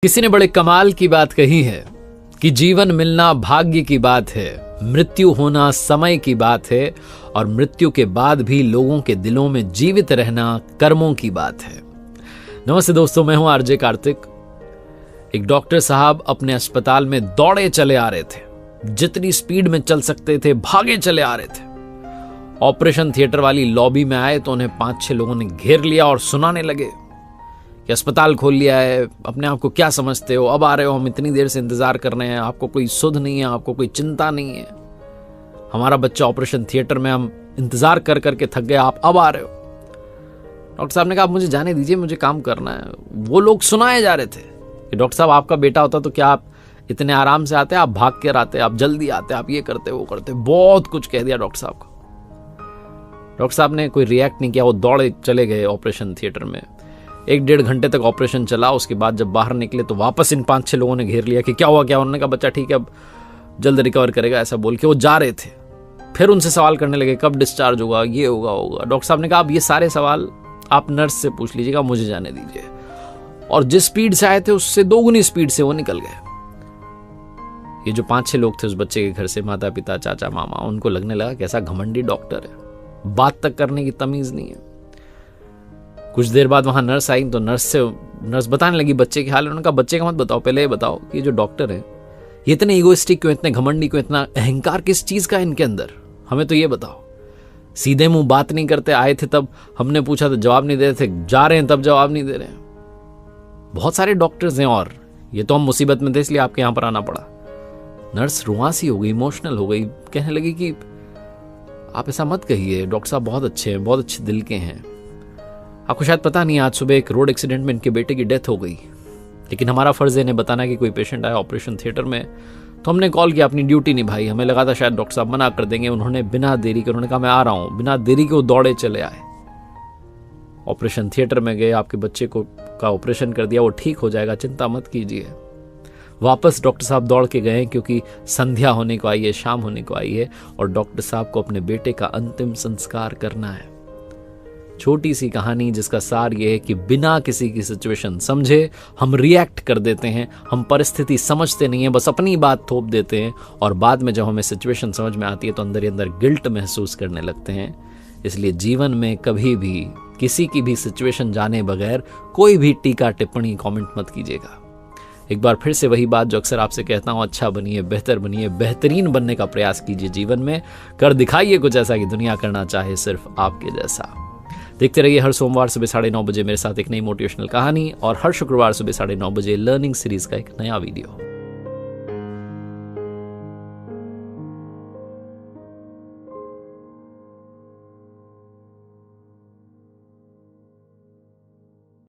किसी ने बड़े कमाल की बात कही है कि जीवन मिलना भाग्य की बात है, मृत्यु होना समय की बात है और मृत्यु के बाद भी लोगों के दिलों में जीवित रहना कर्मों की बात है। नमस्ते दोस्तों, मैं हूं आरजे कार्तिक। एक डॉक्टर साहब अपने अस्पताल में दौड़े चले आ रहे थे, जितनी स्पीड में चल सकते थे भागे चले आ रहे थे। ऑपरेशन थिएटर वाली लॉबी में आए तो उन्हें 5-6 लोगों ने घेर लिया और सुनाने लगे कि अस्पताल खोल लिया है, अपने आप को क्या समझते हो, अब आ रहे हो, हम इतनी देर से इंतजार कर रहे हैं, आपको कोई सुध नहीं है, आपको कोई चिंता नहीं है, हमारा बच्चा ऑपरेशन थिएटर में, हम इंतजार कर करके थक गए, आप अब आ रहे हो। डॉक्टर साहब ने कहा, आप मुझे जाने दीजिए, मुझे काम करना है। वो लोग सुनाए जा रहे थे कि डॉक्टर साहब आपका बेटा होता तो क्या आप इतने आराम से आते, आप भाग कर आते, आप जल्दी आते, आप ये करते वो करते, बहुत कुछ कह दिया डॉक्टर साहब को। डॉक्टर साहब ने कोई रिएक्ट नहीं किया, वो दौड़े चले गए ऑपरेशन थिएटर में। 1-1.5 घंटे तक ऑपरेशन चला। उसके बाद जब बाहर निकले तो वापस इन 5-6 लोगों ने घेर लिया कि क्या हुआ क्या। उन्होंने कहा बच्चा ठीक है, अब जल्द रिकवर करेगा, ऐसा बोल के वो जा रहे थे। फिर उनसे सवाल करने लगे, कब डिस्चार्ज होगा, ये होगा। डॉक्टर साहब ने कहा, अब ये सारे सवाल आप नर्स से पूछ लीजिएगा, मुझे जाने दीजिए। और जिस स्पीड से आए थे उससे 2 गुनी स्पीड से वो निकल गए। ये जो 5-6 लोग थे उस बच्चे के घर से, माता पिता चाचा मामा, उनको लगने लगा कैसा घमंडी डॉक्टर है, बात तक करने की तमीज नहीं है। कुछ देर बाद वहां नर्स आई तो नर्स बताने लगी बच्चे के हाल। उन्होंने कहा बच्चे का मत बताओ, पहले ये बताओ कि जो डॉक्टर है ये इतने इगोइस्टिक क्यों, इतने घमंडी क्यों, इतना अहंकार किस चीज का है इनके अंदर, हमें तो ये बताओ। सीधे मुंह बात नहीं करते, आए थे तब हमने पूछा तो जवाब नहीं दे रहे थे, जा रहे हैं तब जवाब नहीं दे रहे हैं। बहुत सारे डॉक्टर्स हैं और ये तो हम मुसीबत में थे इसलिए आपके यहां पर आना पड़ा। नर्स रुआसी हो गई, इमोशनल हो गई, कहने लगी कि आप ऐसा मत कहिए, डॉक्टर साहब बहुत अच्छे हैं, बहुत अच्छे दिल के हैं। आपको शायद पता नहीं, आज सुबह एक रोड एक्सीडेंट में इनके बेटे की डेथ हो गई, लेकिन हमारा फर्ज है इन्हें बताना कि कोई पेशेंट आया ऑपरेशन थिएटर में, तो हमने कॉल किया, अपनी ड्यूटी निभाई। हमें लगा था शायद डॉक्टर साहब मना कर देंगे, उन्होंने बिना देरी के, उन्होंने कहा मैं आ रहा हूं, बिना देरी के वो दौड़े चले आए, ऑपरेशन थिएटर में गए, आपके बच्चे को का ऑपरेशन कर दिया, वो ठीक हो जाएगा, चिंता मत कीजिए। वापस डॉक्टर साहब दौड़ के गए क्योंकि संध्या होने को आई है, शाम होने को आई है और डॉक्टर साहब को अपने बेटे का अंतिम संस्कार करना है। छोटी सी कहानी जिसका सार यह है कि बिना किसी की सिचुएशन समझे हम रिएक्ट कर देते हैं, हम परिस्थिति समझते नहीं है, बस अपनी बात थोप देते हैं और बाद में जब हमें सिचुएशन समझ में आती है तो अंदर ही अंदर गिल्ट महसूस करने लगते हैं। इसलिए जीवन में कभी भी किसी की भी सिचुएशन जाने बगैर कोई भी टीका टिप्पणी कमेंट मत कीजिएगा। एक बार फिर से वही बात जो अक्सर आपसे कहता हूं, अच्छा बनिए, बेहतर बनिए, बेहतरीन बनने का प्रयास कीजिए जीवन में, कर दिखाइए कुछ ऐसा कि दुनिया करना चाहे सिर्फ आपके जैसा। देखते रहिए हर सोमवार सुबह 9:30 बजे मेरे साथ एक नई मोटिवेशनल कहानी और हर शुक्रवार सुबह 9:30 बजे लर्निंग सीरीज का एक नया वीडियो।